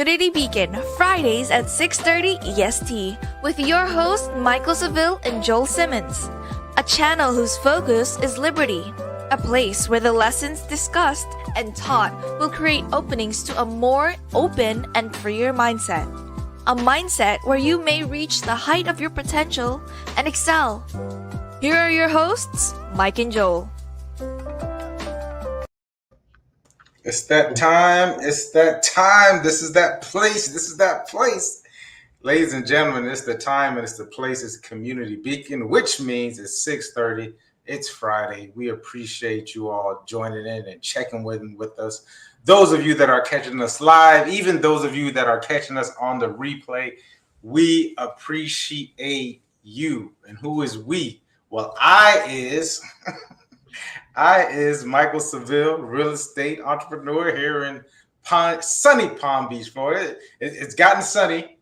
Community Beacon, Fridays at 6:30 EST, with your hosts Michaeldseville and Joel Simmons. A channel whose focus is liberty. A place where the lessons discussed and taught will create openings to a more open and freer mindset. A mindset where you may reach the height of your potential and excel. Here are your hosts, Mike and Joel. It's that time. It's that time. This is that place. This is that place. Ladies and gentlemen, it's the time and it's the place. It's Community Beacon, which means it's 6:30. It's Friday. We appreciate you all joining in and checking with us. Those of you that are catching us live, even those of you that are catching us on the replay, we appreciate you. And who is we? Well, I is Michaeldseville, real estate entrepreneur here in sunny Palm Beach, Florida. It's gotten sunny.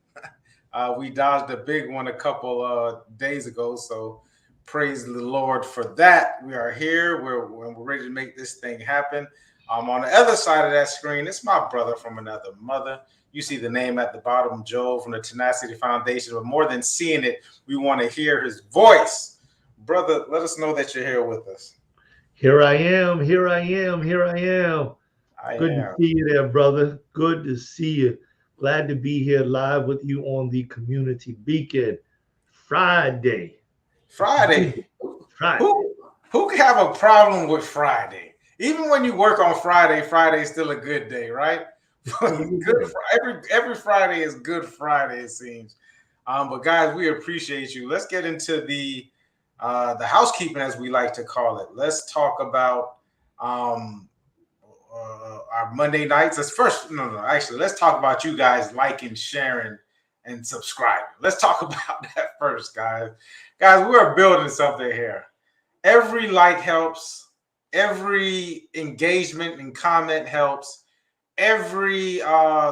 We dodged a big one a couple days ago, so praise the Lord for that. We are here. We're ready to make this thing happen. On the other side of that screen, it's my brother from another mother. You see the name at the bottom, Joel from the Tenacity Foundation. But more than seeing it, we want to hear his voice. Brother, let us know that you're here with us. Here I am. Good to see you there, brother. Good to see you. Glad to be here live with you on the Community Beacon. Friday. Who can have a problem with Friday? Even when you work on Friday, Friday is still a good day, right? Every Friday is Good Friday, it seems. But guys, we appreciate you. Let's get into the housekeeping, as we like to call it. Let's talk about our Monday nights. Let's talk about you guys liking, sharing, and subscribing. Let's talk about that first, guys. Guys, we're building something here. Every like helps. Every engagement and comment helps. Every did I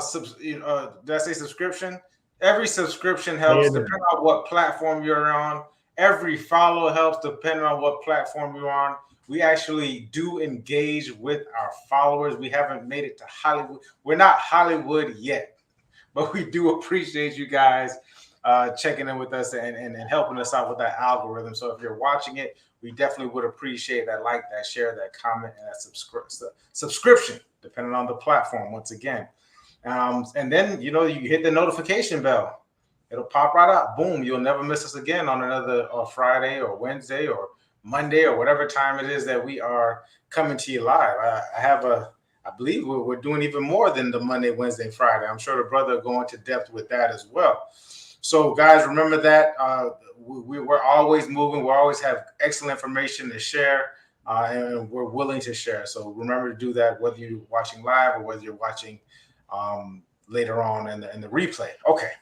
say subscription? Every subscription helps, depending on what platform you're on. Every follow helps, depending on what platform you're on. We actually do engage with our followers. We haven't made it to Hollywood. We're not Hollywood yet, but we do appreciate you guys checking in with us and helping us out with that algorithm. So if you're watching it, we definitely would appreciate that like, that share, that comment, and that subscription, depending on the platform, once again. And then, you hit the notification bell. It'll pop right up. Boom. You'll never miss us again on another Friday or Wednesday or Monday or whatever time it is that we are coming to you live. I believe we're doing even more than the Monday, Wednesday, Friday. I'm sure the brother will go into depth with that as well. So, guys, remember that we're always moving. We always have excellent information to share, and we're willing to share. So remember to do that, whether you're watching live or whether you're watching later on in the replay. Okay,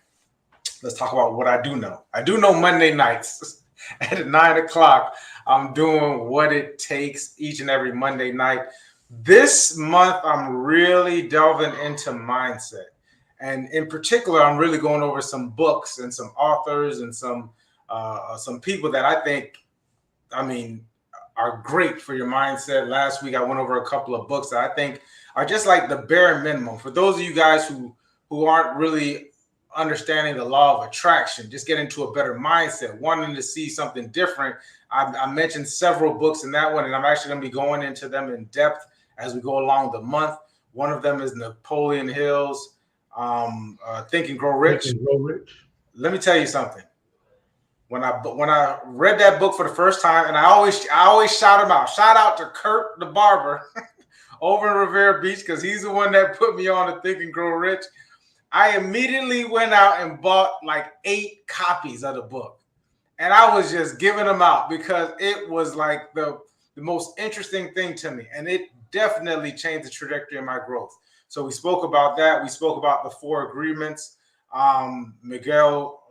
let's talk about what I do know. I do know Monday nights at 9 o'clock. I'm doing What It Takes each and every Monday night. This month, I'm really delving into mindset. And in particular, I'm really going over some books and some authors and some people that I think, are great for your mindset. Last week, I went over a couple of books that I think are just like the bare minimum. For those of you guys who aren't really understanding the law of attraction, just get into a better mindset, wanting to see something different. I mentioned several books in that one, and I'm actually going to be going into them in depth as we go along the month. One of them is Napoleon Hill's Think and Grow Rich. Let me tell you something. When I read that book for the first time, and I always shout him out. Shout out to Kurt the barber over in Rivera Beach, because he's the one that put me on to Think and Grow Rich. I immediately went out and bought like 8 copies of the book, and I was just giving them out because it was like the most interesting thing to me, and it definitely changed the trajectory of my growth. So we spoke about that. We spoke about the 4 agreements. Don Miguel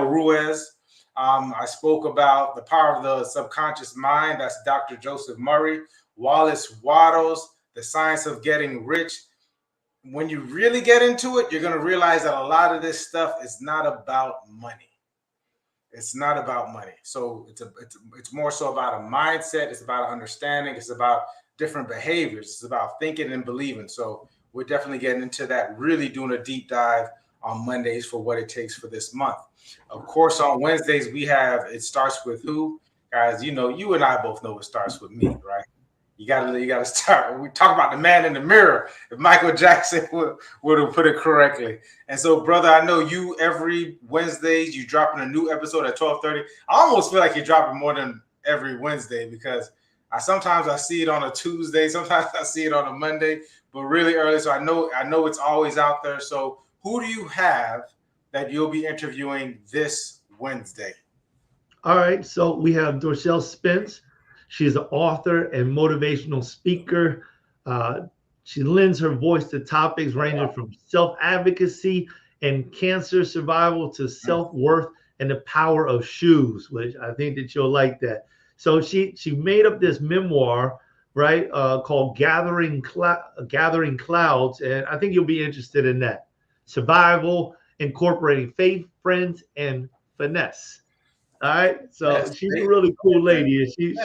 Ruiz. I spoke about the power of the subconscious mind. That's Dr. Joseph Murray. Wallace Wattles, The Science of Getting Rich. When you really get into it, you're going to realize that a lot of this stuff is not about money. It's not about money. So it's more so about a mindset. It's about understanding. It's about different behaviors. It's about thinking and believing. So we're definitely getting into that, really doing a deep dive on Mondays for what it takes for this month. Of course, on Wednesdays, we have It Starts With Who. Guys, you know, you and I both know it starts with me, right? You gotta start. We talk about the man in the mirror. If Michael Jackson would have put it correctly. And so, brother, I know you every Wednesdays you dropping a new episode at 12:30. I almost feel like you're dropping more than every Wednesday because sometimes I see it on a Tuesday, sometimes I see it on a Monday, but really early. So I know it's always out there. So who do you have that you'll be interviewing this Wednesday? All right, so we have Dorcelle Spence. She's an author and motivational speaker. She lends her voice to topics ranging from self-advocacy and cancer survival to self-worth and the power of shoes, which I think that you'll like that. So she made up this memoir, right, called Gathering Clouds, and I think you'll be interested in that. Survival, incorporating faith, friends, and finesse. All right, so she's a really cool lady, and she's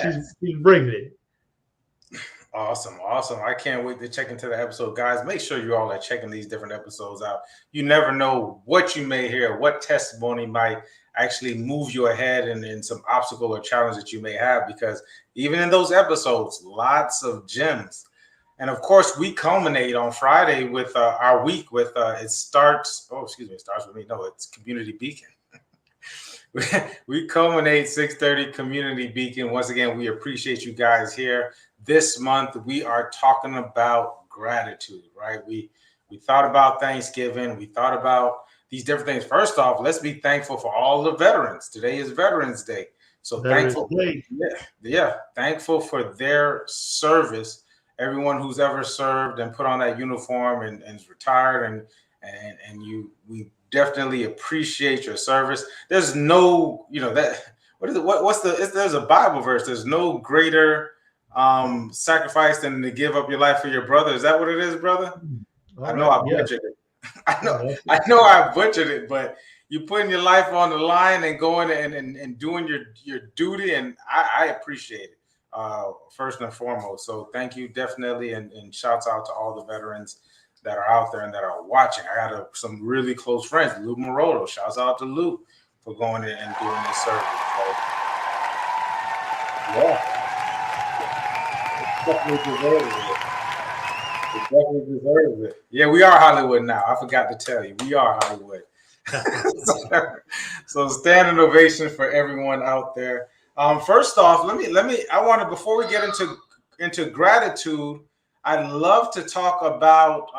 bringing it. Awesome. I can't wait to check into the episode, guys. Make sure you all are checking these different episodes out. You never know what you may hear, what testimony might actually move you ahead in some obstacle or challenge that you may have, because even in those episodes, lots of gems. And of course, we culminate on Friday with our week with It Starts With Me. No, it's Community Beacon. We culminate 6:30 Community Beacon. Once again, we appreciate you guys here. This month, we are talking about gratitude, right? We thought about Thanksgiving. We thought about these different things. First off, let's be thankful for all the veterans. Today is Veterans Day. So thankful for their service. Everyone who's ever served and put on that uniform and is retired and we definitely appreciate your service. There's no, there's a Bible verse. There's no greater sacrifice than to give up your life for your brother. Is that what it is, brother? I butchered it. I know I butchered it, but you're putting your life on the line and going and doing your duty, and I appreciate it first and foremost. So thank you, definitely, and shouts out to all the veterans that are out there and that are watching. I got some really close friends, Lou Moroto. Shouts out to Lou for going in and doing this service. So, it definitely deserves it. Yeah, we are Hollywood now. I forgot to tell you, we are Hollywood. So standing ovation for everyone out there. First off, before we get into gratitude, I'd love to talk about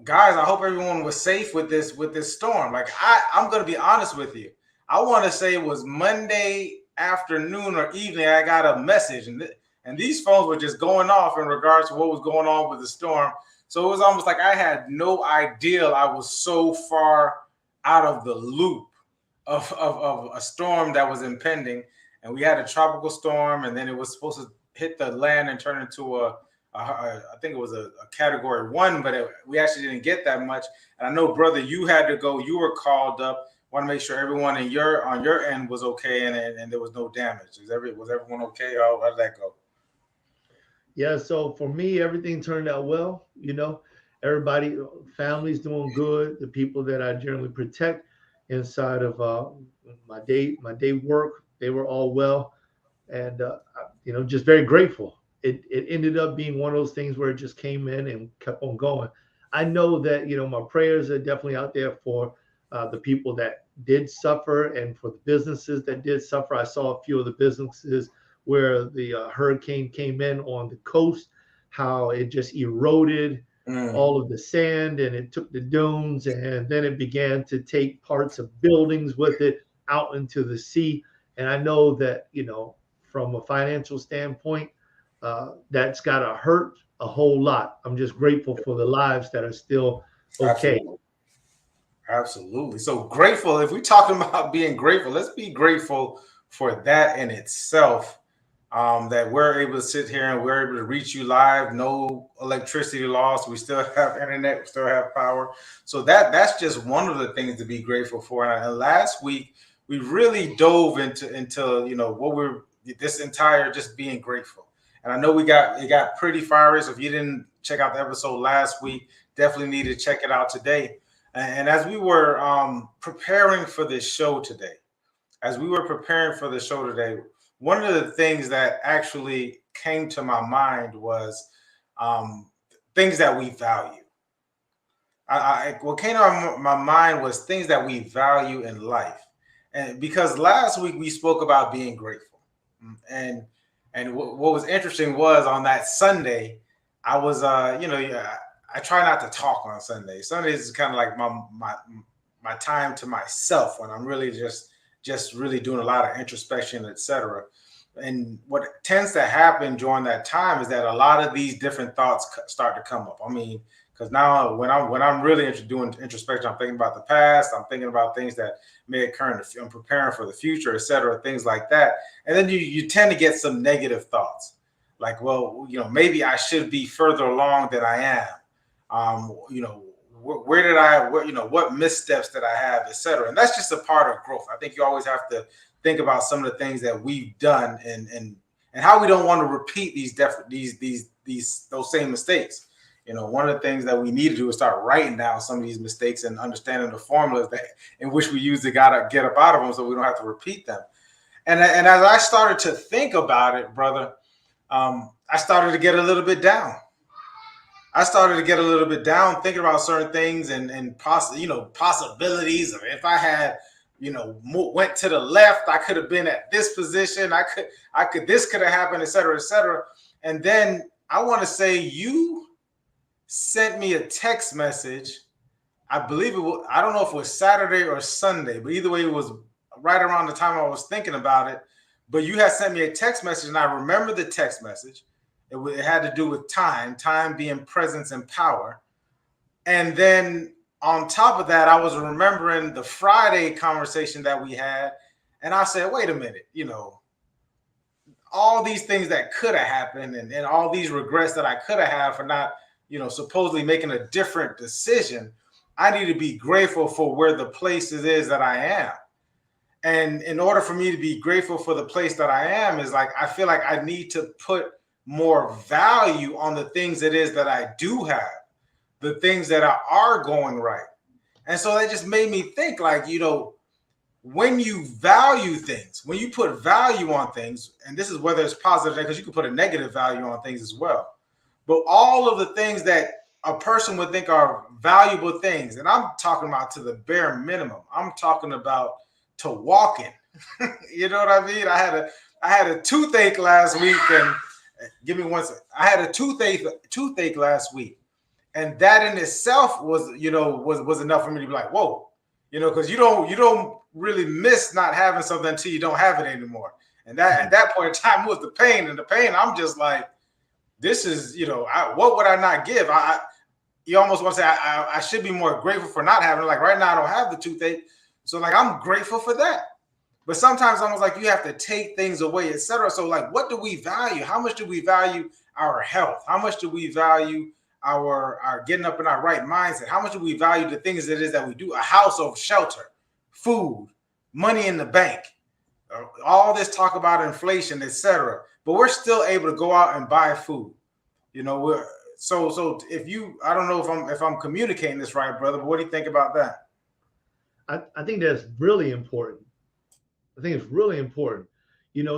guys. I hope everyone was safe with this storm. Like I'm gonna be honest with you. I want to say it was Monday afternoon or evening. I got a message, and these phones were just going off in regards to what was going on with the storm. So it was almost like I had no idea I was so far out of the loop of a storm that was impending. And we had a tropical storm, and then it was supposed to hit the land and turn into I think it was a category 1, but we actually didn't get that much. And I know, brother, you had to go. You were called up. Want to make sure everyone on your end was okay and there was no damage. Was everyone okay? How did that go? Yeah, so for me, everything turned out well. Everybody, family's doing good. The people that I generally protect inside of my day work, they were all well, and just very grateful. It ended up being one of those things where it just came in and kept on going. I know that my prayers are definitely out there for the people that did suffer and for the businesses that did suffer. I saw a few of the businesses where the hurricane came in on the coast, how it just eroded all of the sand and it took the dunes, and then it began to take parts of buildings with it out into the sea. And I know that, from a financial standpoint, that's got to hurt a whole lot. I'm just grateful for the lives that are still okay. Absolutely. So grateful. If we're talking about being grateful, let's be grateful for that in itself. That we're able to sit here and we're able to reach you live. No electricity loss. We still have internet. We still have power. So that's just one of the things to be grateful for. And last week we really dove into what we're this entire just being grateful. And I know it got pretty fiery. So if you didn't check out the episode last week. Definitely need to check it out today. And as we were preparing for this show today, one of the things that actually came to my mind was things that we value. What came to my mind was things that we value in life. And because last week we spoke about being grateful. And what was interesting was on that Sunday, I was, I try not to talk on Sunday. Sundays is kind of like my time to myself when I'm really just really doing a lot of introspection, etc. And what tends to happen during that time is that a lot of these different thoughts start to come up. I mean, because now when I'm really doing introspection, I'm thinking about the past. I'm thinking about things that may occur in I'm preparing for the future, etc. Things like that. And then you tend to get some negative thoughts, like, well, maybe I should be further along than I am. What missteps did I have, etc. And that's just a part of growth. I think you always have to think about some of the things that we've done and how we don't want to repeat those same mistakes. One of the things that we need to do is start writing down some of these mistakes and understanding the formulas in which we use to get up out of them so we don't have to repeat them. And as I started to think about it, brother, I started to get a little bit down. Thinking about certain things and possibilities of if I had, went to the left, I could have been at this position. This could have happened, et cetera, et cetera. And then I want to say you sent me a text message. I believe I don't know if it was Saturday or Sunday, but either way, it was right around the time I was thinking about it. But you had sent me a text message, and I remember the text message. It had to do with time being presence and power. And then on top of that, I was remembering the Friday conversation that we had. And I said, wait a minute, all these things that could have happened and all these regrets that I could have had for not, supposedly making a different decision. I need to be grateful for where the place is that I am. And in order for me to be grateful for the place that I am is like, I feel like I need to put more value on the things it is that I do have, the things that are going right. And so that just made me think like, when you value things, when you put value on things, and this is whether it's positive, because you can put a negative value on things as well. But all of the things that a person would think are valuable things, and I'm talking about to the bare minimum, I'm talking about to walking. You know what I mean? I had a toothache last week, and give me one second. I had a toothache last week, and that in itself was enough for me to be like, whoa, because you don't really miss not having something until you don't have it anymore. And that at that point in time was the pain, and the pain. I'm just like, this is what would I not give? You almost want to say I should be more grateful for not having it. Like right now, I don't have the toothache, so like I'm grateful for that. But sometimes almost like you have to take things away, etc. So like, what do we value? How much do we value our health? How much do we value our getting up in our right mindset? How much do we value the things it is that we do? A house over shelter, food, money in the bank, all this talk about inflation, etc. But we're still able to go out and buy food. So I don't know if I'm communicating this right, brother, but what do you think about that? I think that's really important. I think it's really important,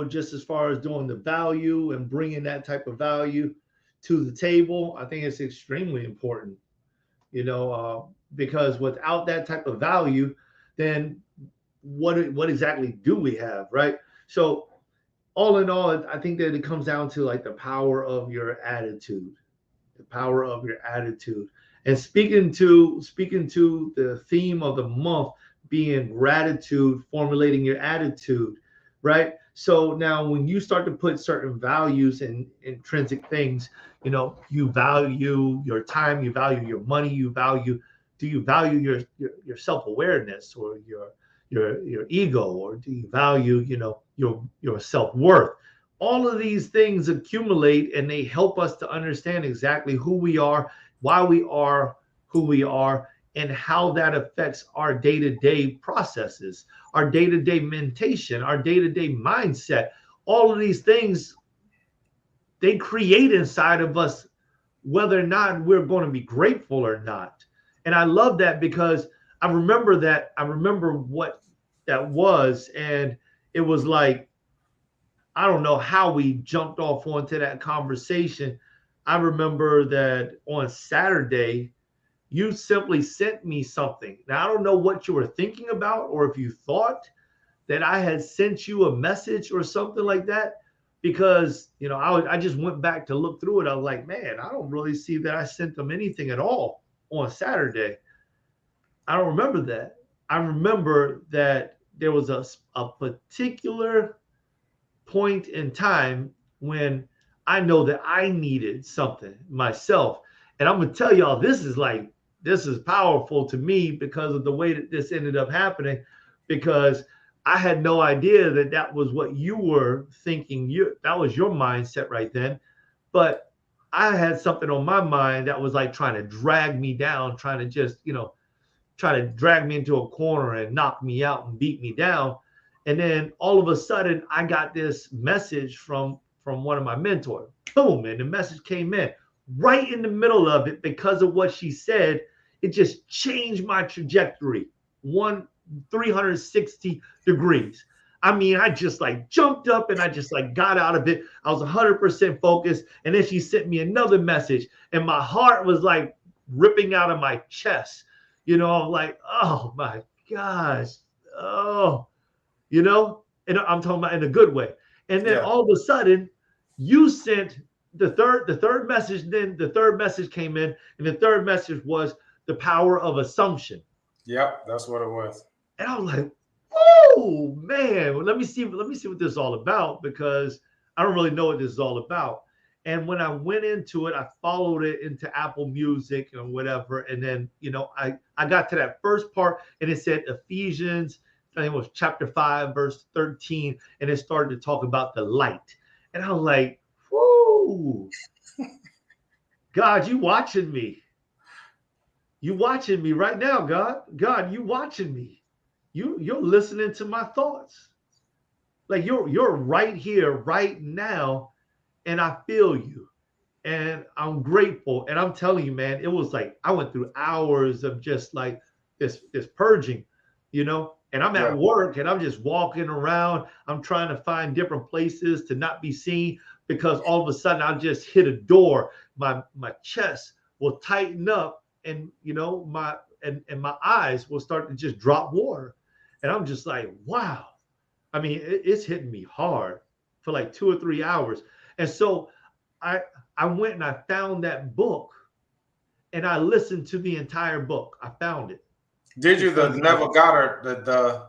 just as far as doing the value and bringing that type of value to the table. I think it's extremely important, because without that type of value, then what exactly do we have, right? So all in all, I think that it comes down to like the power of your attitude, and speaking to the theme of the month being gratitude, formulating your attitude, right? So now when you start to put certain values in intrinsic things, you value your time, you value your money, do you value your self-awareness or your ego, or do you value, your self-worth? All of these things accumulate and they help us to understand exactly who we are, why we are who we are, and how that affects our day-to-day processes, our day-to-day mentation, our day-to-day mindset. All of these things, they create inside of us whether or not we're going to be grateful or not. And I love that because I remember that. I remember what that was. And it was like, I don't know how we jumped off onto that conversation. I remember that on Saturday, you simply sent me something. Now, I don't know what you were thinking about or if you thought that I had sent you a message or something like that, because, you know, I just went back to look through it. I was like, man, I don't really see that I sent them anything at all on Saturday. I don't remember that. I remember that there was a particular point in time when I know that I needed something myself. And I'm going to tell y'all, this is powerful to me because of the way that this ended up happening, because I had no idea that that was what you were thinking. That was your mindset right then. But I had something on my mind that was like trying to drag me down, trying to just, try to drag me into a corner and knock me out and beat me down. And then all of a sudden I got this message from one of my mentors. Boom, and the message came in right in the middle of it. Because of what she said, it just changed my trajectory 360 degrees. I mean, I just like jumped up and I just like got out of it. I was 100% focused. And then she sent me another message and my heart was like ripping out of my chest. I'm like, oh my gosh. Oh, and I'm talking about in a good way. And then all of a sudden you sent the third message. Then the third message came in, and the third message was the power of assumption. Yep, that's what it was. And I was like, oh man, well, let me see what this is all about, because I don't really know what this is all about. And when I went into it, I followed it into Apple Music and whatever. And then, I got to that first part and it said Ephesians, I think it was chapter 5, verse 13. And it started to talk about the light. And I was like, whoo, God, you watching me. You watching me right now, God. God, you watching me. You're listening to my thoughts. Like you're right here, right now. And I feel you, and I'm grateful. And I'm telling you, man, it was like I went through hours of just like this purging, and I'm at work and I'm just walking around. I'm trying to find different places to not be seen, because all of a sudden I'll just hit a door. My chest will tighten up, and my eyes will start to just drop water. And I'm just like, wow. I mean, it's hitting me hard for like 2 or 3 hours. And so I went and I found that book and I listened to the entire book. I found it. Did you? The Neville Goddard, the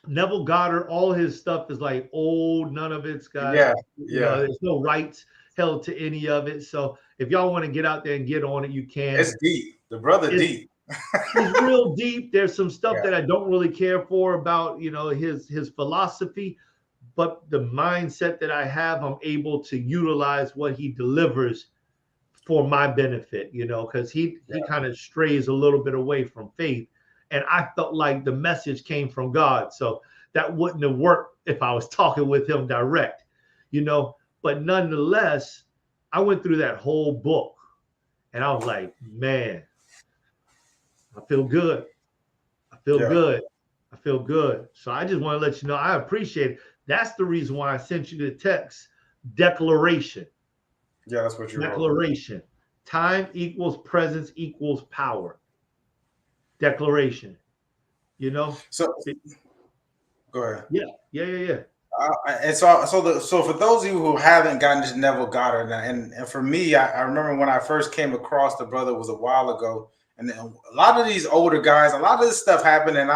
Neville Goddard, all his stuff is like old. None of it's got, there's no rights held to any of it. So if y'all want to get out there and get on it, you can. It's deep. The brother deep. He's real deep. There's some stuff that I don't really care for about, his philosophy. But the mindset that I have, I'm able to utilize what he delivers for my benefit, because he kind of strays a little bit away from faith. And I felt like the message came from God. So that wouldn't have worked if I was talking with him direct, But nonetheless, I went through that whole book and I was like, man, I feel good. I feel good. I feel good. So I just want to let you know, I appreciate it. That's the reason why I sent you the text declaration. Yeah, that's what you wrote. Declaration. Time equals presence equals power. Declaration. So go ahead. Yeah. And so for those of you who haven't gotten to Neville Goddard, and for me, I remember when I first came across the brother, was a while ago, and a lot of these older guys, a lot of this stuff happened, and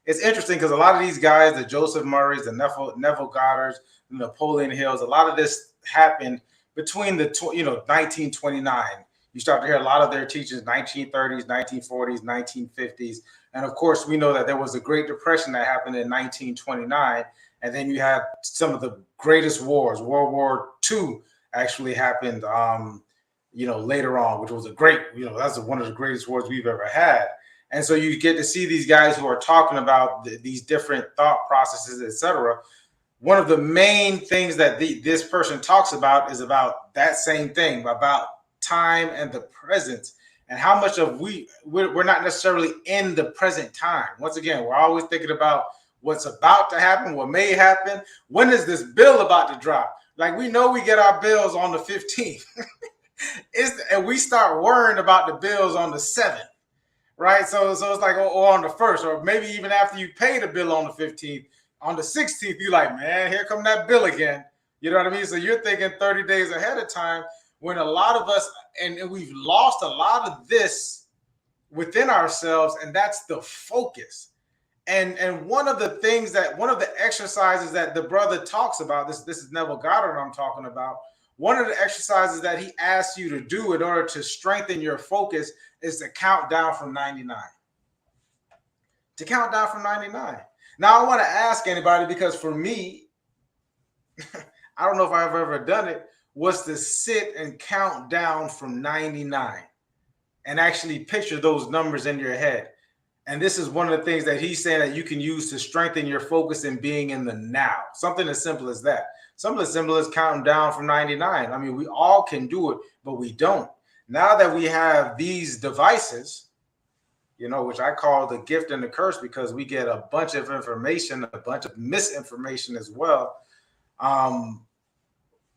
it's interesting because a lot of these guys, the Joseph Murrays, the Neville Goddards, the Napoleon Hills, a lot of this happened between the 1929. You start to hear a lot of their teachings, 1930s, 1940s, 1950s. And of course, we know that there was the Great Depression that happened in 1929. And then you have some of the greatest wars. World War II actually happened, later on, which was a great, that's one of the greatest wars we've ever had. And so you get to see these guys who are talking about these different thought processes, etc. One of the main things that this person talks about is about that same thing, about time and the presence, and how much of we're not necessarily in the present time. Once again, we're always thinking about what's about to happen, what may happen. When is this bill about to drop? Like, we know we get our bills on the 15th. And we start worrying about the bills on the 7th, right? So it's like, or on the 1st, or maybe even after you pay the bill on the 15th, on the 16th, you're like, man, here come that bill again. You know what I mean? So you're thinking 30 days ahead of time, when a lot of us, and we've lost a lot of this within ourselves, and that's the focus. And one of the exercises that the brother talks about, this is Neville Goddard I'm talking about. One of the exercises that he asks you to do in order to strengthen your focus is to count down from 99. To count down from 99. Now, I want to ask anybody, because for me, I don't know if I've ever done it, was to sit and count down from 99 and actually picture those numbers in your head. And this is one of the things that he's saying that you can use to strengthen your focus and being in the now. Something as simple as that. Something as simple as counting down from 99. I mean, we all can do it, but we don't. Now that we have these devices, which I call the gift and the curse, because we get a bunch of information, a bunch of misinformation as well.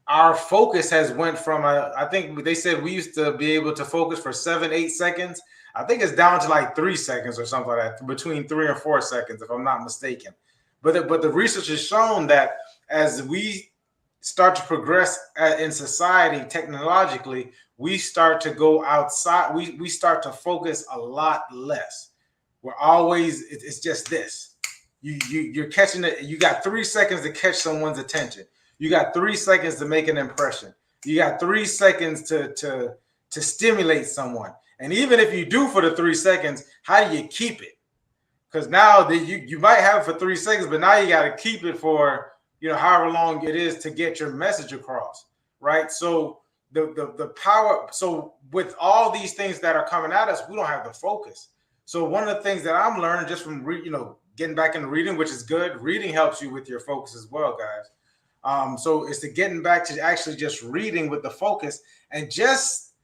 Our focus has went from, I think they said we used to be able to focus for 7-8 seconds. I think it's down to like 3 seconds or something like that, between 3 and 4 seconds, if I'm not mistaken. But the research has shown that as we start to progress in society technologically, we start to go outside. We start to focus a lot less. We're always, it's just this. You're catching it. You got 3 seconds to catch someone's attention. You got 3 seconds to make an impression. You got 3 seconds to stimulate someone. And even if you do for the 3 seconds, how do you keep it? Because now you might have it for 3 seconds, but now you got to keep it for however long it is to get your message across, right? So the power. So with all these things that are coming at us, we don't have the focus. So one of the things that I'm learning just from getting back into reading, which is good. Reading helps you with your focus as well, guys. So it's to getting back to actually just reading with the focus and just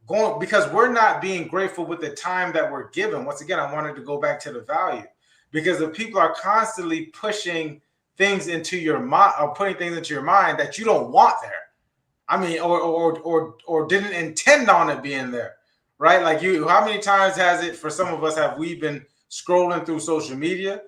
going, because we're not being grateful with the time that we're given. Once again, I wanted to go back to the value, because if people are constantly pushing things into your mind or putting things into your mind that you don't want there, I mean, or didn't intend on it being there, right? Like how many times has it, for some of us, have we been scrolling through social media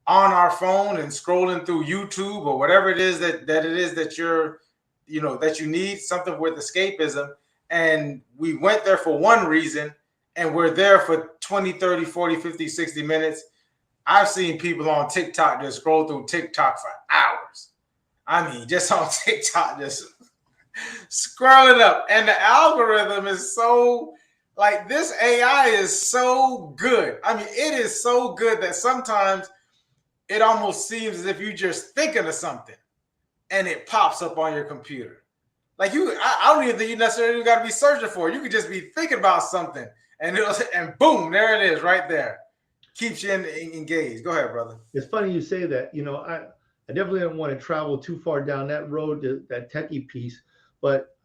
on our phone and scrolling through YouTube or whatever it is that you're, that you need something with escapism. And we went there for one reason, and we're there for 20, 30, 40, 50, 60 minutes. I've seen people on TikTok just scroll through TikTok for hours. I mean, just on TikTok, just scrolling up. And the algorithm is so, like, this AI is so good. I mean, it is so good that sometimes it almost seems as if you're just thinking of something and it pops up on your computer. Like I don't even think you necessarily got to be searching for it. You could just be thinking about something, and boom, there it is, right there. Keeps you engaged. Go ahead, brother. It's funny you say that. I definitely don't want to travel too far down that road, that techie piece. But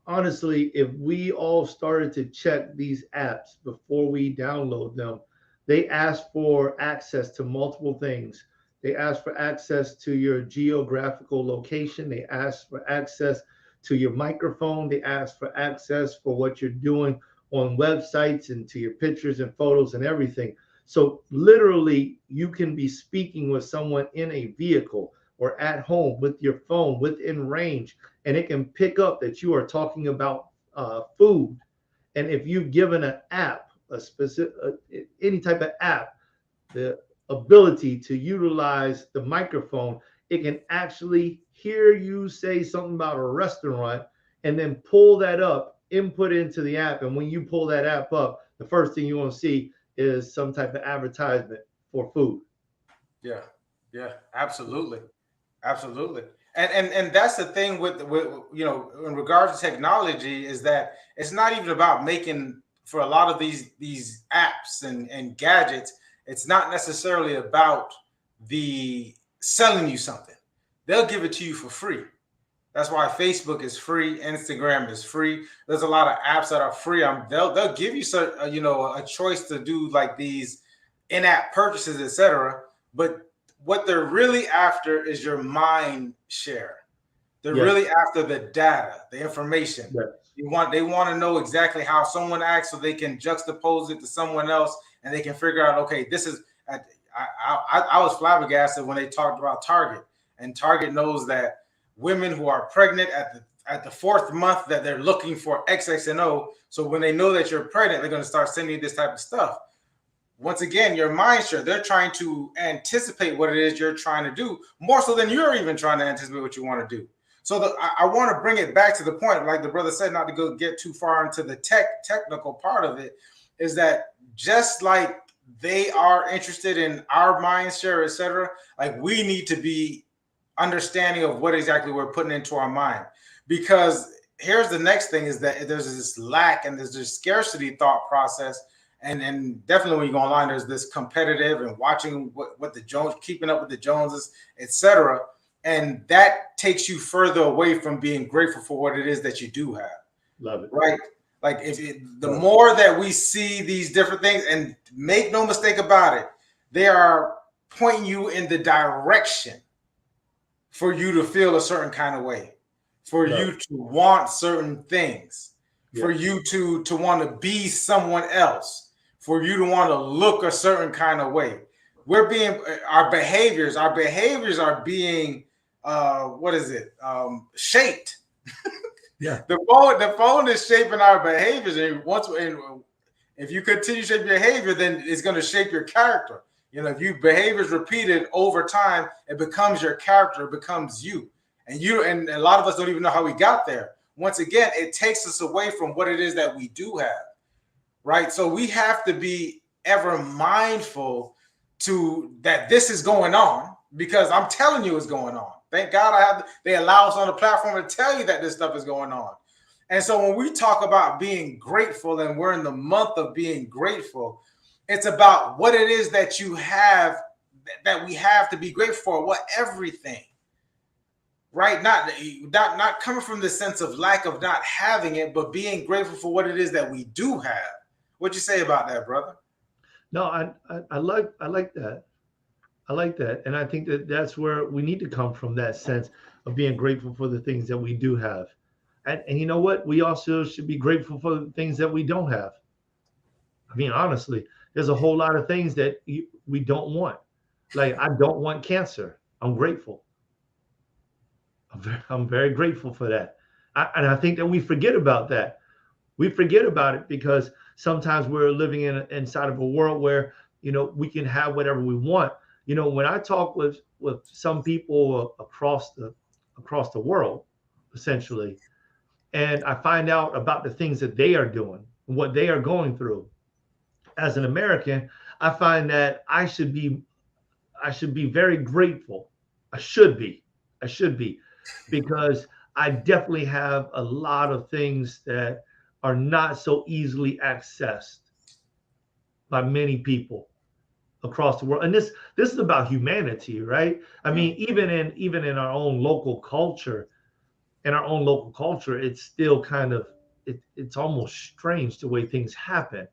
honestly, if we all started to check these apps before we download them, they ask for access to multiple things. They ask for access to your geographical location. They ask for access to your microphone. They ask for access for what you're doing on websites and to your pictures and photos and everything. So literally, you can be speaking with someone in a vehicle or at home with your phone within range, and it can pick up that you are talking about food. And if you've given an app, a specific any type of app, the ability to utilize the microphone, it can actually hear you say something about a restaurant and then pull that up, input into the app. And when you pull that app up, the first thing you want to see is some type of advertisement for food. Yeah, absolutely. And that's the thing with in regards to technology, is that it's not even about making, for a lot of these apps and gadgets, it's not necessarily about the selling you something. They'll give it to you for free, That's why Facebook is free, Instagram is free. There's a lot of apps that are free. They'll give you a choice to do like these in-app purchases, etc. But what they're really after is your mind share. They're Yes. really after the data, the information. Yes. They want to know exactly how someone acts so they can juxtapose it to someone else and they can figure out, okay, this is. I was flabbergasted when they talked about Target, and Target knows that women who are pregnant at the fourth month that they're looking for XXNO. So when they know that you're pregnant, they're going to start sending you this type of stuff. Once again, your mind share, they're trying to anticipate what it is you're trying to do more so than you're even trying to anticipate what you want to do. So I want to bring it back to the point, like the brother said, not to get too far into the technical part of it, is that just like they are interested in our mind share, etc., like we need to be understanding of what exactly we're putting into our mind. Because here's the next thing is that there's this lack and there's this scarcity thought process. And definitely when you go online, there's this competitive and watching what the Jones, keeping up with the Joneses, etc. And that takes you further away from being grateful for what it is that you do have. Love it. Right? Like the more that we see these different things, and make no mistake about it, they are pointing you in the direction for you to feel a certain kind of way, for you to want certain things, for you to want to be someone else, for you to want to look a certain kind of way. Our behaviors are being shaped. Yeah. The phone is shaping our behaviors, and if you continue to shape your behavior, then it's going to shape your character. If you behavior is repeated over time, it becomes your character, it becomes you. And a lot of us don't even know how we got there. Once again, it takes us away from what it is that we do have, right? So we have to be ever mindful that this is going on, because I'm telling you it's going on. Thank God they allow us on the platform to tell you that this stuff is going on. And so when we talk about being grateful, and we're in the month of being grateful, it's about what it is that you have, that we have to be grateful for. Everything, right? Not coming from the sense of lack of not having it, but being grateful for what it is that we do have. What'd you say about that, brother? No, I like that. I like that. And I think that's where we need to come from, that sense of being grateful for the things that we do have. And you know what? We also should be grateful for the things that we don't have. I mean, honestly, there's a whole lot of things that we don't want. Like, I don't want cancer. I'm grateful. I'm very grateful for that. And I think that we forget about that. We forget about it because sometimes we're living inside of a world where, we can have whatever we want. When I talk with some people across the world, essentially, and I find out about the things that they are doing, what they are going through, as an American, I find that I should be very grateful. I should be, because I definitely have a lot of things that are not so easily accessed by many people across the world. And this is about humanity, right? I mean, even in our own local culture, it's still kind of it's almost strange the way things happen.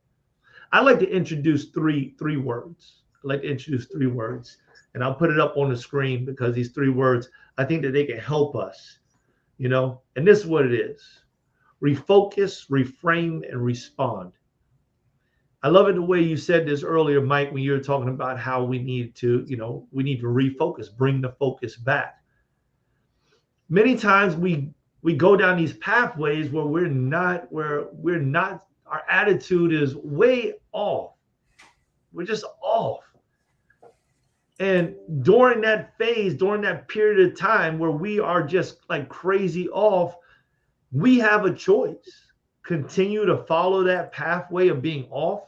I like to introduce three words. And I'll put it up on the screen because these three words, I think that they can help us, and this is what it is: refocus, reframe, and respond. I love it the way you said this earlier, Mike, when you were talking about how we need to refocus, bring the focus back. Many times we go down these pathways where we're not, our attitude is way off. We're just off. And during that phase, during that period of time where we are just like crazy off, we have a choice. Continue to follow that pathway of being off.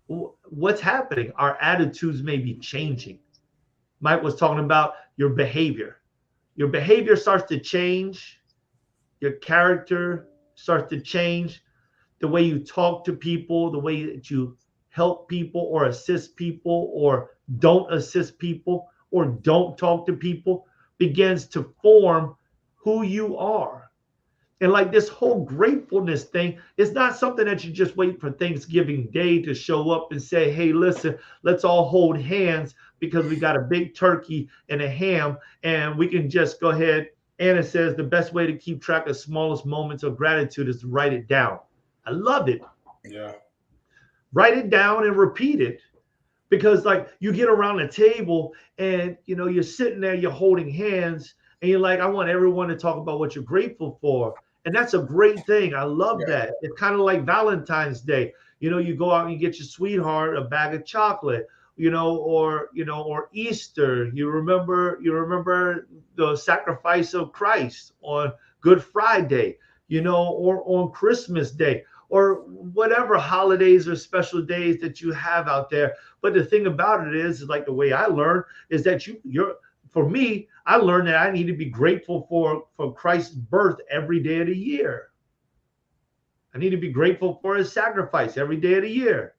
What's happening? Our attitudes may be changing. Mike was talking about your behavior. Your behavior starts to change. Your character starts to change. The way you talk to people, the way that you help people or assist people or don't assist people or don't talk to people begins to form who you are. And like this whole gratefulness thing, it's not something that you just wait for Thanksgiving Day to show up and say, hey, listen, let's all hold hands because we got a big turkey and a ham, and we can just go ahead. Anna says the best way to keep track of smallest moments of gratitude is to write it down. I love it. Yeah. Write it down and repeat it. Because like you get around the table and you're sitting there, you're holding hands, and you're like, I want everyone to talk about what you're grateful for. And that's a great thing. I love that. It's kind of like Valentine's Day. You go out and you get your sweetheart a bag of chocolate, or Easter. You remember the sacrifice of Christ on Good Friday, or on Christmas Day, or whatever holidays or special days that you have out there. But the thing about it is like the way I learned is that for me, I learned that I need to be grateful for Christ's birth every day of the year. I need to be grateful for his sacrifice every day of the year.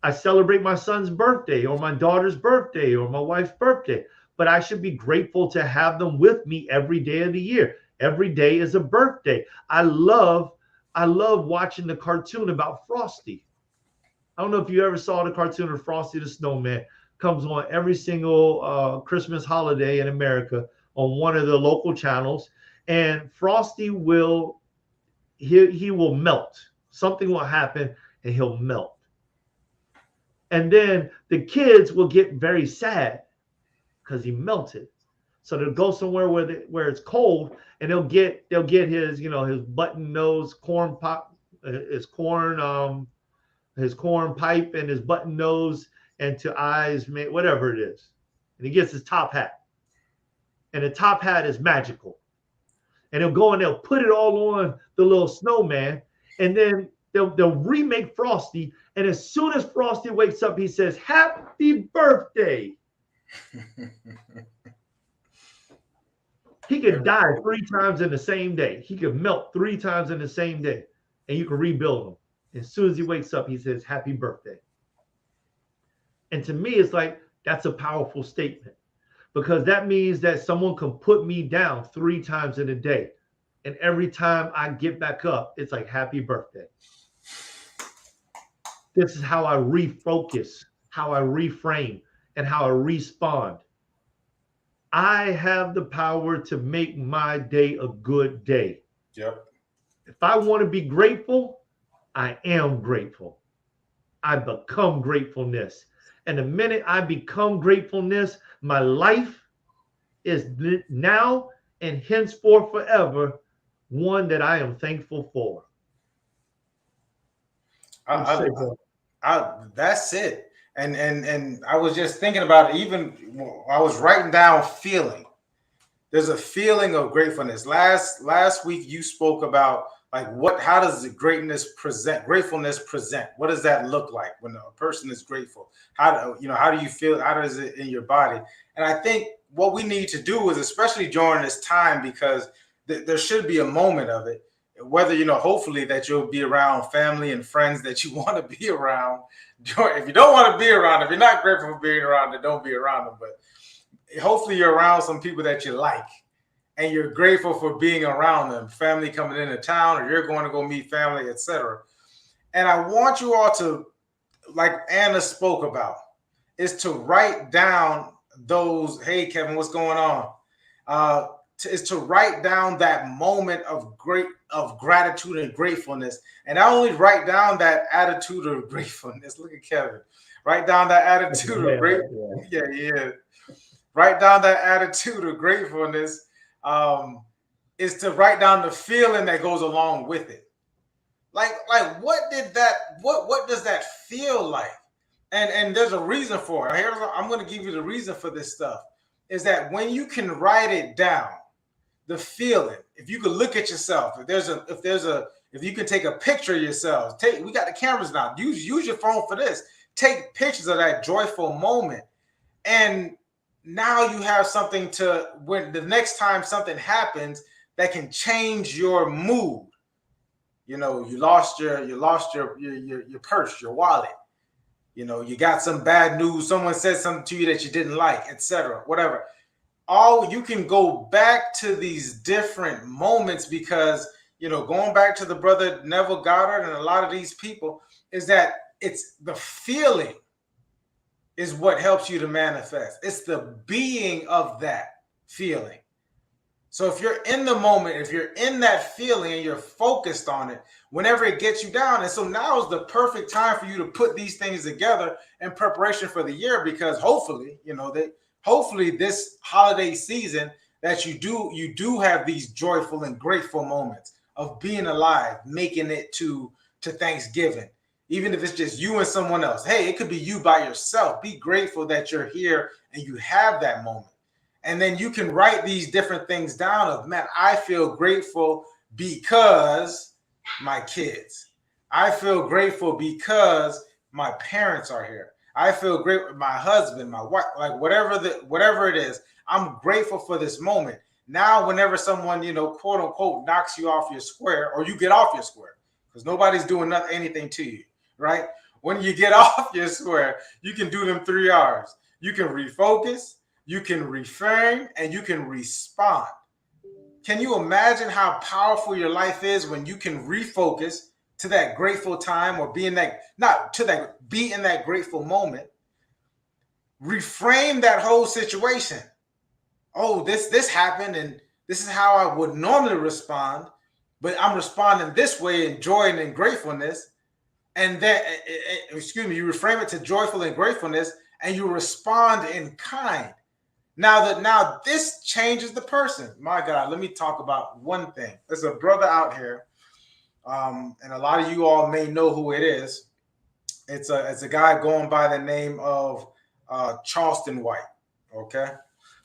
I celebrate my son's birthday or my daughter's birthday or my wife's birthday, but I should be grateful to have them with me every day of the year. Every day is a birthday. I love watching the cartoon about Frosty. I don't know if you ever saw the cartoon of Frosty the Snowman. Comes on every single Christmas holiday in America on one of the local channels, and Frosty will melt. Something will happen and he'll melt. And then the kids will get very sad because he melted. So they'll go somewhere where it's cold, and they'll get his his button nose corn pop, his corn pipe and his button nose and to eyes, whatever it is. And he gets his top hat. And the top hat is magical. And they'll go and they'll put it all on the little snowman. And then they'll remake Frosty. And as soon as Frosty wakes up, he says, "Happy birthday." He could die 3 times in the same day. He could melt 3 times in the same day. And you can rebuild him. As soon as he wakes up, he says, "Happy birthday." And to me, it's like, that's a powerful statement, because that means that someone can put me down 3 times in a day. And every time I get back up, it's like, "Happy birthday." This is how I refocus, how I reframe, and how I respond. I have the power to make my day a good day. Yep. If I want to be grateful, I am grateful. I become gratefulness. And the minute I become gratefulness, my life is now and henceforth forever one that I am thankful for. That's it. And I was just thinking about it. Even I was writing down feeling. There's a feeling of gratefulness. Last week you spoke about how does the gratefulness present? What does that look like when a person is grateful? How do you feel? How does it in your body? And I think what we need to do is, especially during this time, because there should be a moment of it, whether, hopefully that you'll be around family and friends that you want to be around. If you don't want to be around, if you're not grateful for being around, then don't be around them. But hopefully you're around some people that you like, and you're grateful for being around them, family coming into town, or you're going to go meet family, etc. And I want you all to, like Anna spoke about, is to write down those, "Hey, Kevin, what's going on?" Is to write down that moment of gratitude and gratefulness. And not only write down that attitude of gratefulness. Look at Kevin. Write down that attitude of gratefulness. Yeah. Write down that attitude of gratefulness. Is to write down the feeling that goes along with it. Like what does that feel like? And there's a reason for it. I'm going to give you the reason for this stuff. Is that when you can write it down, the feeling, if you could look at yourself, if you can take a picture of yourself, we got the cameras now. Use your phone for this. Take pictures of that joyful moment. And now you have something to, when the next time something happens, that can change your mood. You lost your purse, your wallet. You got some bad news. Someone said something to you that you didn't like, etc. Whatever. you can go back to these different moments because, going back to the brother Neville Goddard and a lot of these people, is that it's the feeling is what helps you to manifest. It's the being of that feeling. So if you're in the moment, if you're in that feeling and you're focused on it, whenever it gets you down, and so now is the perfect time for you to put these things together in preparation for the year, because hopefully, hopefully this holiday season that you do have these joyful and grateful moments of being alive, making it to Thanksgiving. Even if it's just you and someone else. Hey, it could be you by yourself. Be grateful that you're here and you have that moment. And then you can write these different things down of, man, I feel grateful because my kids. I feel grateful because my parents are here. I feel great with my husband, my wife, like whatever it is. I'm grateful for this moment. Now, whenever someone, quote unquote, knocks you off your square, or you get off your square, because nobody's doing anything to you, right? When you get off your square, you can do them 3 R's. You can refocus, you can reframe, and you can respond. Can you imagine how powerful your life is when you can refocus to that grateful time, or be in that grateful moment, reframe that whole situation? Oh, this happened, and this is how I would normally respond, but I'm responding this way in joy and in gratefulness. And then, you reframe it to joyful and gratefulness, and you respond in kind. Now this changes the person. My God, let me talk about one thing. There's a brother out here, and a lot of you all may know who it is. It's a guy going by the name of Charleston White. Okay,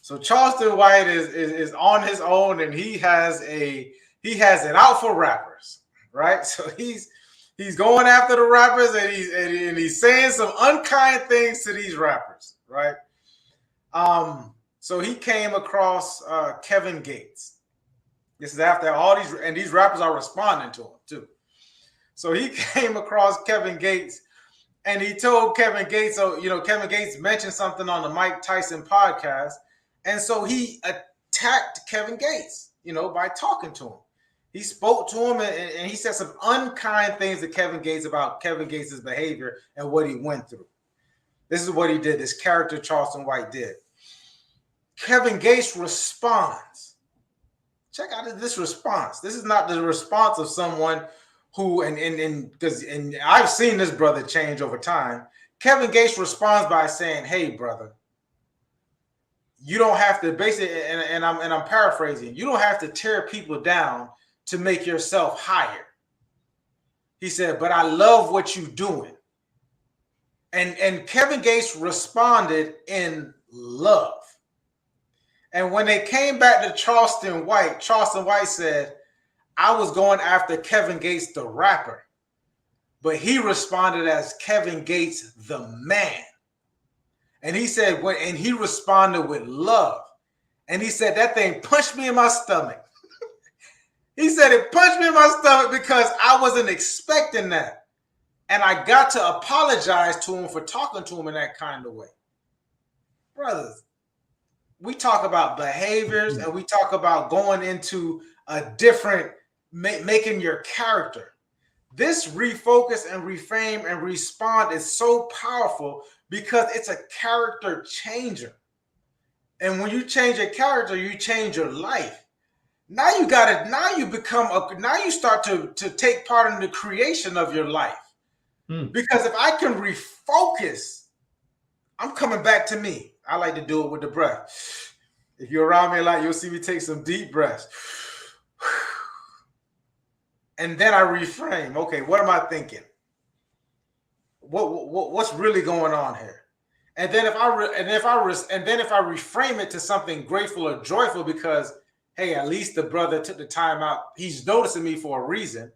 so Charleston White is on his own, and he has it out for rappers, right? So he's going after the rappers, and he's saying some unkind things to these rappers, right? So he came across Kevin Gates. This is after all these rappers are responding to him too. So he came across Kevin Gates, and he told Kevin Gates, Kevin Gates mentioned something on the Mike Tyson podcast, and so he attacked Kevin Gates, by talking to him. He spoke to him, and he said some unkind things to Kevin Gates about Kevin Gates' behavior and what he went through. This is what he did. This character Charleston White did. Kevin Gates responds. Check out this response. This is not the response of someone who, and I've seen this brother change over time. Kevin Gates responds by saying, "Hey, brother, you don't have to basically," and I'm paraphrasing, "you don't have to tear people down to make yourself higher." He said, "But I love what you're doing." And Kevin Gates responded in love. And when they came back to Charleston White said, "I was going after Kevin Gates, the rapper, but he responded as Kevin Gates, the man." And he said, and he responded with love. And he said, that thing punched me in my stomach. He said it punched me in my stomach because I wasn't expecting that. And I got to apologize to him for talking to him in that kind of way. Brothers, we talk about behaviors, and we talk about going into a different, making your character. This refocus and reframe and respond is so powerful because it's a character changer. And when you change your character, you change your life. Now you start to take part in the creation of your life. Because if I can refocus, I'm coming back to me. I like to do it with the breath. If you're around me a lot, you'll see me take some deep breaths. And then I reframe. Okay, what am I thinking? What's really going on here? And then if I reframe it to something grateful or joyful, because hey, at least the brother took the time out. He's noticing me for a reason.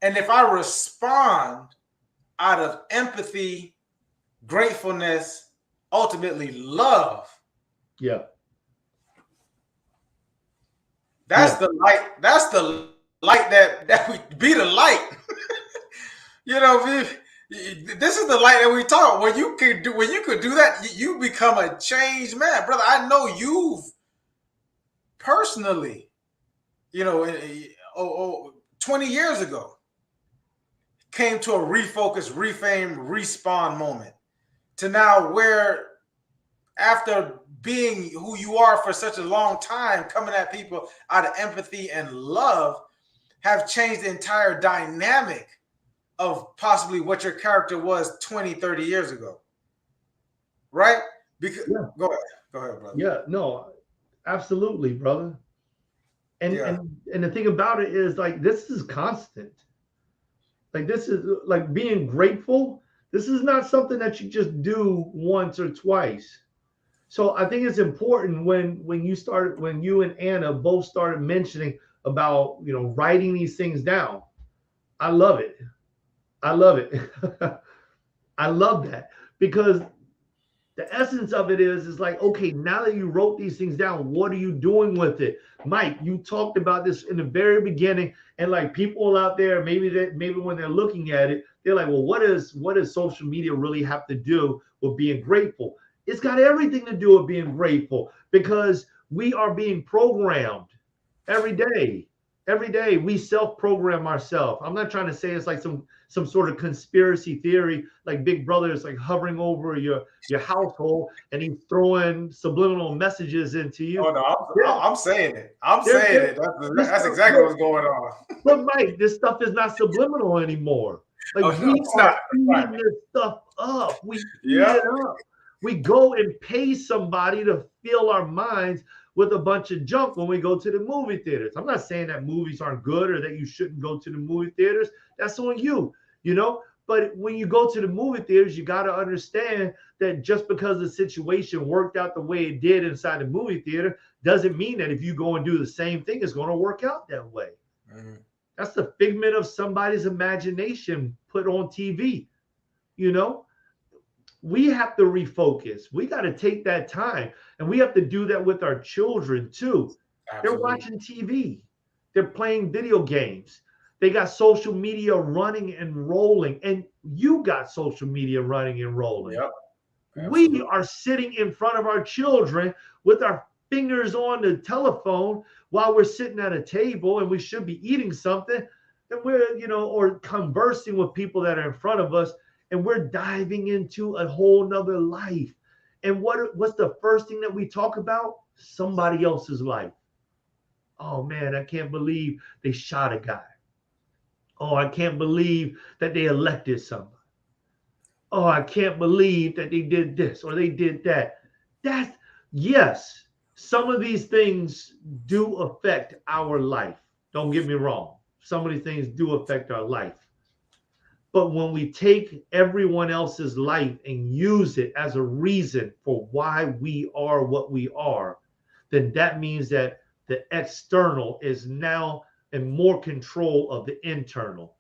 And if I respond out of empathy, gratefulness, ultimately love. Yeah. That's the light. That's the light that we be the light. This is the light that we talk. When you could do that, you become a changed man, brother. I know personally, 20 years ago, came to a refocus, refame, respawn moment to now where after being who you are for such a long time, coming at people out of empathy and love, have changed the entire dynamic of possibly what your character was 20, 30 years ago. Right? Because Go ahead, brother. Yeah, no, absolutely, brother. And the thing about it is, like, this is constant. Like, this is like being grateful. This is not something that you just do once or twice. So I think it's important when you and Anna both started mentioning about, writing these things down. I love it. I love it. I love that, because the essence of it is like, okay, now that you wrote these things down, what are you doing with it? Mike, you talked about this in the very beginning, and like people out there, maybe when they're looking at it, they're like, well, what does social media really have to do with being grateful? It's got everything to do with being grateful, because we are being programmed every day. Every day we self-program ourselves. I'm not trying to say it's like some sort of conspiracy theory, like Big Brother is like hovering over your household and he's throwing subliminal messages into you. Oh no, I'm saying it. That's exactly what's going on. But Mike, this stuff is not subliminal anymore. Like, we are eating this stuff up. We eat it up. We go and pay somebody to fill our minds with a bunch of junk when we go to the movie theaters. I'm not saying that movies aren't good or that you shouldn't go to the movie theaters. That's on you, But when you go to the movie theaters, you got to understand that just because the situation worked out the way it did inside the movie theater doesn't mean that if you go and do the same thing, it's going to work out that way. Mm-hmm. That's the figment of somebody's imagination put on TV, We have to refocus. We got to take that time, and we have to do that with our children too. Absolutely. They're watching TV. They're playing video games. They got social media running and rolling, and you got social media running and rolling. Yep. We are sitting in front of our children with our fingers on the telephone while we're sitting at a table, and we should be eating something, and we're, or conversing with people that are in front of us. And we're diving into a whole nother life. And what's the first thing that we talk about? Somebody else's life. Oh man, I can't believe they shot a guy. Oh, I can't believe that they elected somebody. Oh, I can't believe that they did this or they did that. Yes, some of these things do affect our life. Don't get me wrong. Some of these things do affect our life. But when we take everyone else's life and use it as a reason for why we are what we are, then that means that the external is now in more control of the internal.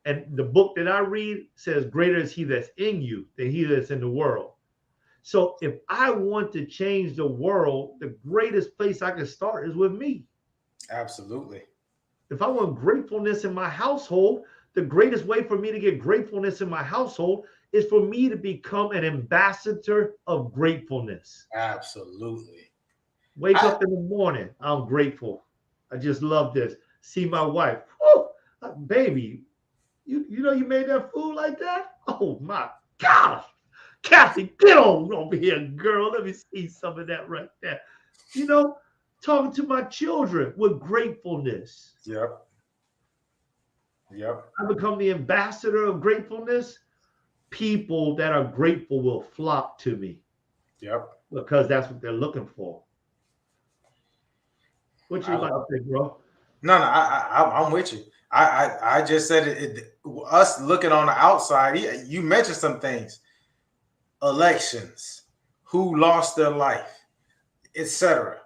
And the book that I read says, greater is he that's in you than he that's in the world. So if I want to change the world, the greatest place I can start is with me. Absolutely. If I want gratefulness in my household, the greatest way for me to get gratefulness in my household is for me to become an ambassador of gratefulness. Absolutely. Wake up in the morning, I'm grateful. I just love this. See my wife. Oh, baby, you made that food like that? Oh my gosh. Kathy, get on over here, girl. Let me see some of that right there. Talking to my children with gratefulness. Yep. I become the ambassador of gratefulness. People that are grateful will flock to me. Yep. Because that's what they're looking for. What you about to say, bro? No, I'm with you. I just said it. Us looking on the outside, you mentioned some things. Elections, who lost their life, etc.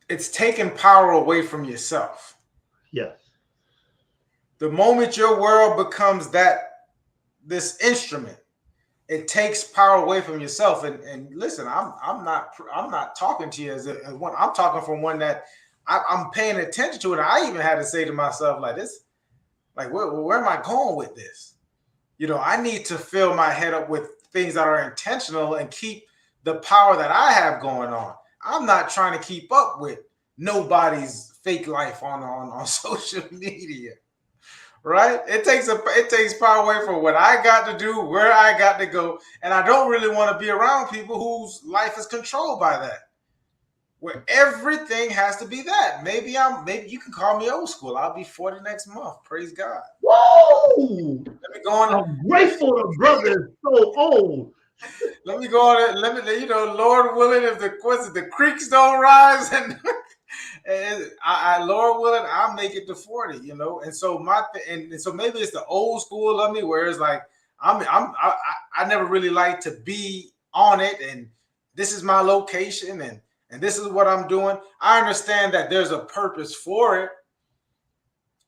It's taking power away from yourself. Yes. The moment your world becomes this instrument, it takes power away from yourself. And listen, I'm not talking to you as one. I'm talking from one that I'm paying attention to it. I even had to say to myself like this, like where am I going with this? I need to fill my head up with things that are intentional and keep the power that I have going on. I'm not trying to keep up with nobody's fake life on social media. Right? It takes power away from what I got to do, where I got to go, and I don't really want to be around people whose life is controlled by that. Where everything has to be that. Maybe you can call me old school. I'll be 40 next month. Praise God. Whoa! Let me go on. I'm grateful the brother is so old. Let me go on. Let me, Lord willing, if the creeks don't rise, and Lord willing, I'll make it to 40. And so and so maybe it's the old school of me, where it's like I never really like to be on it, and this is my location, and this is what I'm doing. I understand that there's a purpose for it,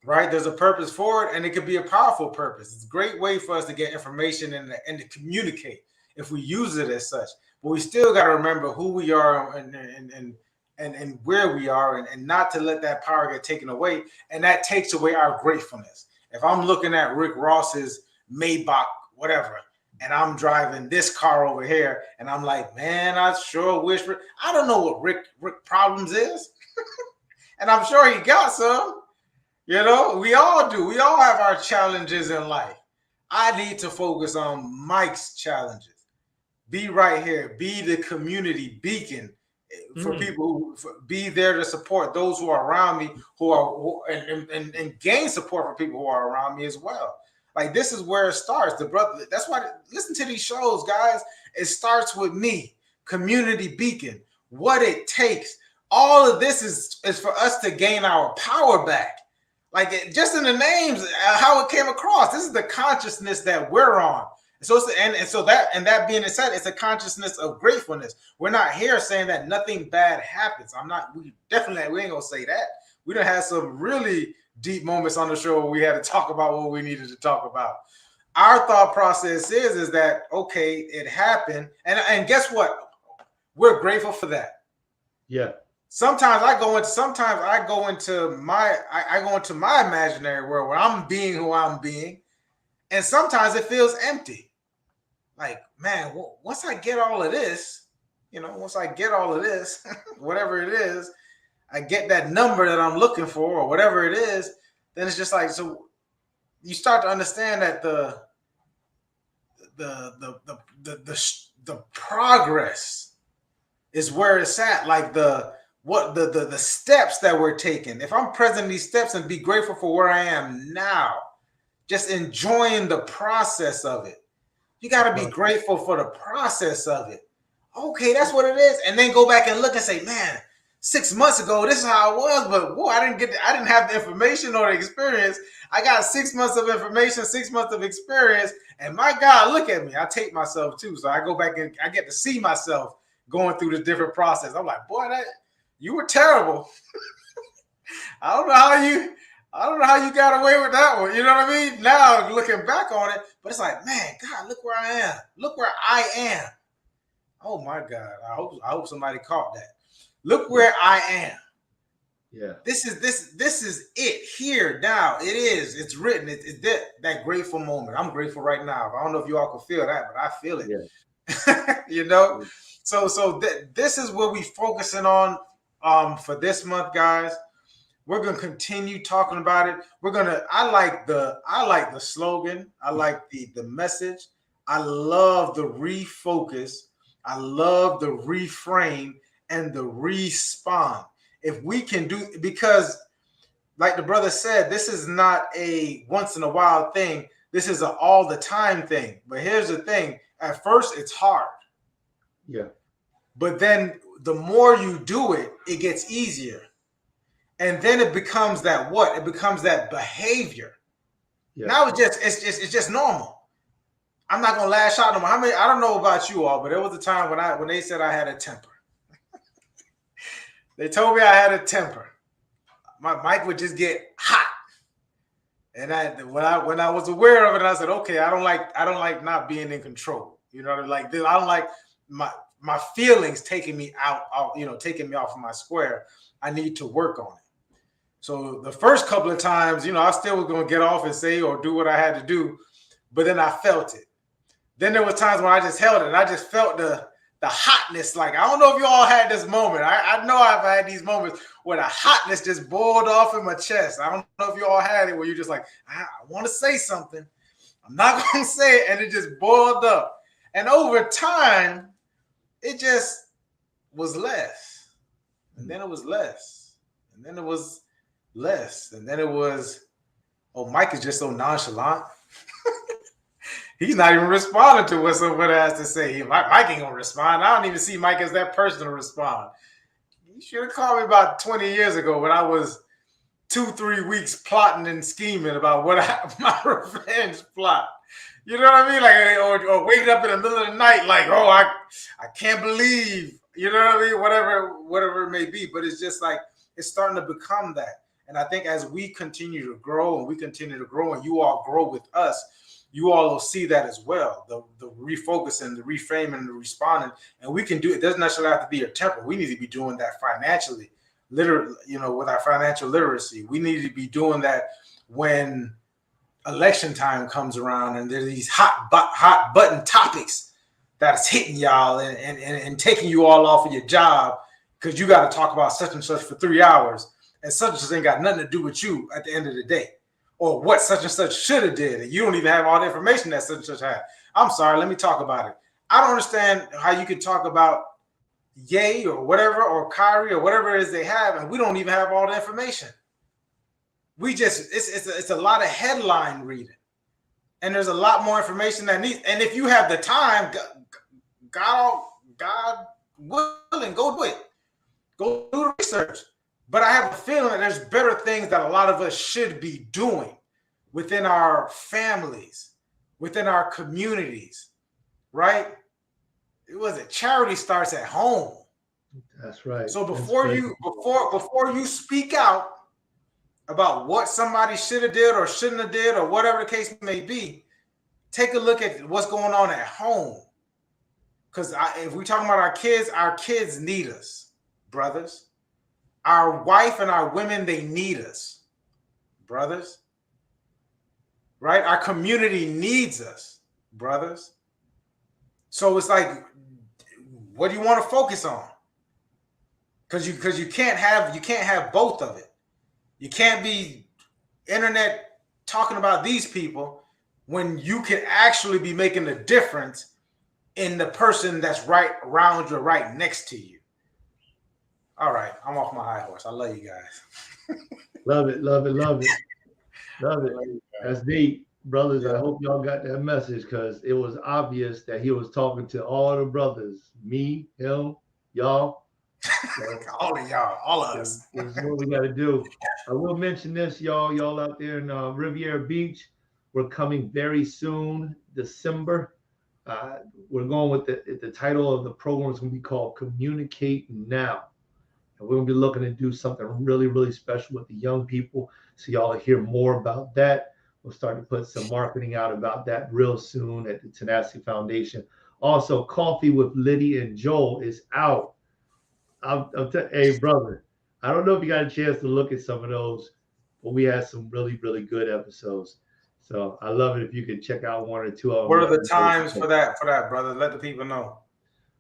right? There's a purpose for it, and it could be a powerful purpose. It's a great way for us to get information and to communicate if we use it as such. But we still got to remember who we are and where we are, and not to let that power get taken away. And that takes away our gratefulness. If I'm looking at Rick Ross's Maybach, whatever, and I'm driving this car over here, and I'm like, man, I sure wish I don't know what Rick problems is. And I'm sure he got some. We all do. We all have our challenges in life. I need to focus on Mike's challenges. Be right here. Be the community beacon for people who be there to support those who are around me, and gain support for people who are around me as well. Like, this is where it starts. That's why listen to these shows, guys. It starts with me, community beacon. What it takes. All of this is for us to gain our power back. Like, just in the names, how it came across. This is the consciousness that we're on. So that being said, it's a consciousness of gratefulness. We're not here saying that nothing bad happens. We ain't gonna say that. We done had some really deep moments on the show where we had to talk about what we needed to talk about. Our thought process is that, okay, it happened. And guess what? We're grateful for that. Yeah. Sometimes I go into my imaginary world where I'm being who I'm being. And sometimes it feels empty. Like, man, once I get all of this, whatever it is, I get that number that I'm looking for, or whatever it is, then it's just like, so you start to understand that the progress is where it's at. Like the steps that we're taking. If I'm present in these steps and be grateful for where I am now, just enjoying the process of it. You got to be grateful for the process of it. Okay, that's what it is. And then go back and look and say, man, 6 months ago, this is how it was, but boy, I didn't have the information or the experience. I got 6 months of information, 6 months of experience, and my God, look at me. I take myself too. So I go back and I get to see myself going through the different process. I'm like, boy, you were terrible. I don't know how you got away with that one. You know what I mean? Now looking back on it, but it's like, man, God, look where I am. Look where I am. Oh my God. I hope somebody caught that. Look where I am. Yeah. This is it here now. It is. It's written. It's that grateful moment. I'm grateful right now. I don't know if you all can feel that, but I feel it. Yeah. So this is what we focusing on for this month, guys. We're gonna continue talking about it. I like the slogan. I like the message. I love the refocus. I love the reframe and the respawn. If we can because like the brother said, this is not a once in a while thing. This is an all the time thing. But here's the thing. At first, it's hard. Yeah. But then the more you do it, it gets easier. And then it becomes that what? It becomes that behavior. Yeah. Now it's just normal. I'm not gonna lash out no more. I don't know about you all, but there was a time when they said I had a temper. They told me I had a temper. My mic would just get hot. And when I was aware of it, I said, okay, I don't like not being in control. You know, like this, I don't like my feelings taking me taking me off of my square. I need to work on it. So the first couple of times, I still was going to get off and say or do what I had to do, but then I felt it. Then there was times when I just held it and I just felt the the hotness. Like, I don't know if you all had this moment. I know I've had these moments where the hotness just boiled off in my chest. I don't know if you all had it where you're just like, I want to say something. I'm not going to say it. And it just boiled up. And over time, it just was less. And then it was less. And then it was less. And then it was, oh, Mike is just so nonchalant. He's not even responding to what someone has to say. Mike ain't gonna respond. I don't even see Mike as that person to respond. You should have called me about 20 years ago when I was 2-3 weeks plotting and scheming about what my revenge plot. You know what I mean? Like, or waking up in the middle of the night, like, oh, I can't believe. You know what I mean? Whatever it may be. But it's just like it's starting to become that. And I think as we continue to grow and you all grow with us, you all will see that as well. The refocusing, the reframing, the responding. And we can do it. It doesn't necessarily have to be a temper. We need to be doing that financially, literally, with our financial literacy. We need to be doing that when election time comes around and there's these hot button topics that's hitting y'all and taking you all off of your job because you got to talk about such and such for 3 hours. And such and such ain't got nothing to do with you at the end of the day, or what such and such should have did, and you don't even have all the information that such and such had. I'm sorry, let me talk about it. I don't understand how you could talk about Ye or whatever, or Kyrie or whatever it is they have, and we don't even have all the information. We just it's a lot of headline reading, and there's a lot more information that needs. And if you have the time, God willing, go do it. Go do the research. But I have a feeling that there's better things that a lot of us should be doing within our families, within our communities, right? It was it. Charity starts at home. That's right. So before you speak out about what somebody should have did or shouldn't have did or whatever the case may be, take a look at what's going on at home. Because if we're talking about our kids need us, brothers. Our wife and our women, they need us, brothers. Right? Our community needs us, brothers. So it's like, what do you want to focus on? Because you can't have both of it. You can't be internet talking about these people when you can actually be making a difference in the person that's right around you, right next to you. All right, I'm off my high horse. I love you guys. Love it. That's deep, brothers. I hope y'all got that message because it was obvious that he was talking to all the brothers, me, him, y'all. All of y'all, all of us. This is what we got to do. I will mention this, y'all out there in Riviera Beach. We're coming very soon, December. We're going with the title of the program is going to be called Communicate Now. We're going to be looking to do something really, really special with the young people. So y'all will hear more about that. We'll start to put some marketing out about that real soon at the Tenacity Foundation. Also, Coffee with Liddy and Joel is out. Hey, brother, I don't know if you got a chance to look at some of those, but we had some really, really good episodes. So I love it if you could check out one or two of them. What are the times for that, brother? Let the people know.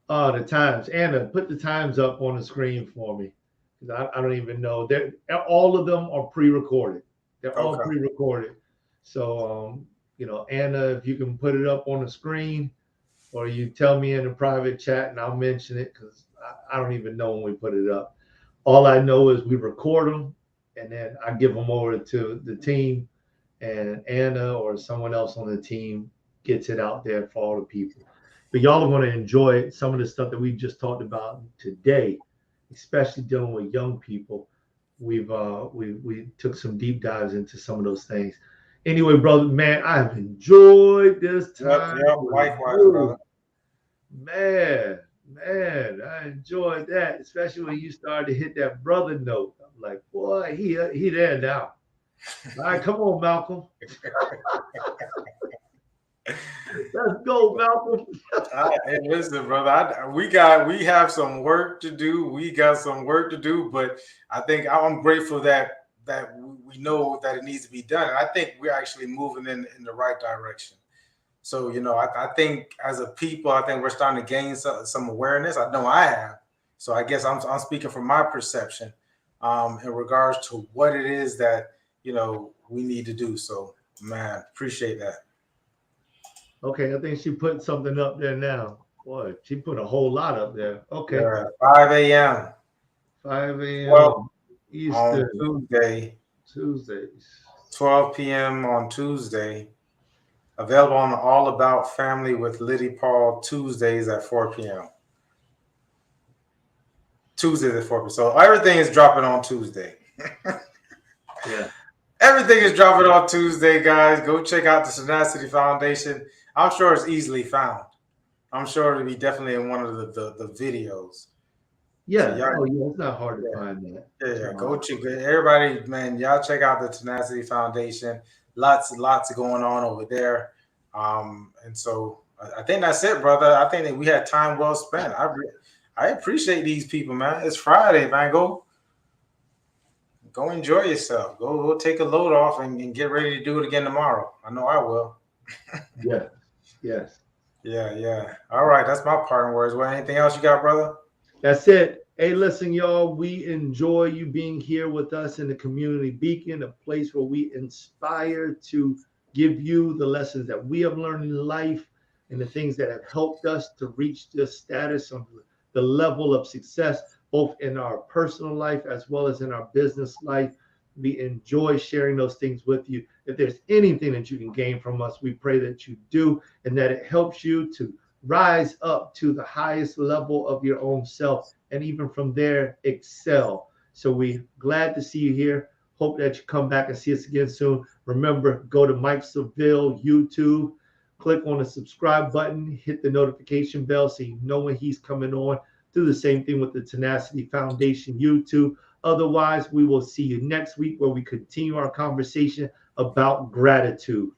The times. Anna, put the times up on the screen for me. Because I don't even know. All of them are pre-recorded. They're all pre-recorded. So, Anna, if you can put it up on the screen or you tell me in the private chat and I'll mention it because I don't even know when we put it up. All I know is we record them and then I give them over to the team and Anna or someone else on the team gets it out there for all the people. But y'all are going to enjoy some of the stuff that we just talked about today, especially dealing with young people. We took some deep dives into some of those things. Anyway, brother, man, I've enjoyed this time. Yep, likewise, brother. Man, I enjoyed that, especially when you started to hit that brother note. I'm like, boy, he there now. All right, come on, Malcolm. Let's go, Malcolm. Hey, listen, brother. We have some work to do. We got some work to do, but I think I'm grateful that we know that it needs to be done. And I think we're actually moving in the right direction. So, I think as a people, I think we're starting to gain some awareness. I know I have. So I guess I'm speaking from my perception in regards to what it is that, we need to do. So, man, appreciate that. Okay, I think she put something up there now. Boy, she put a whole lot up there. Okay, Yeah, 5 a.m. 5 12 a.m. on Eastern, Tuesday, Tuesdays. 12 p.m. on Tuesday. Available on the All About Family with Liddy Paul Tuesdays at 4 p.m. Tuesdays at 4 p.m. So everything is dropping on Tuesday. Yeah. Everything is dropping on Tuesday, guys. Go check out the Tenacity Foundation. I'm sure it's easily found. I'm sure it'll be definitely in one of the videos. So Yeah. y'all, Oh, yeah. It's not hard to yeah, find that. yeah. Go check it. Everybody, man, y'all check out the Tenacity Foundation. Lots going on over there. And so I think that's it, brother. I think that we had time well spent. I appreciate these people, man. It's Friday, man. Go enjoy yourself. Go take a load off and get ready to do it again tomorrow. I know I will. Yes. Yes. Yeah. All right, that's my parting words. Well, anything else you got, brother? That's it. Hey, listen, y'all, we enjoy you being here with us in the Community Beacon, a place where we inspire to give you the lessons that we have learned in life and the things that have helped us to reach this status of the level of success, both in our personal life as well as in our business life. We enjoy sharing those things with you. If there's anything that you can gain from us, we pray that you do and that it helps you to rise up to the highest level of your own self, and even from there, excel. So we're glad to see you here. Hope that you come back and see us again soon. Remember, go to Michaeldseville YouTube, click on the subscribe button, hit the notification bell so you know when he's coming on. Do the same thing with the Tenacity Foundation YouTube. Otherwise, we will see you next week where we continue our conversation about gratitude.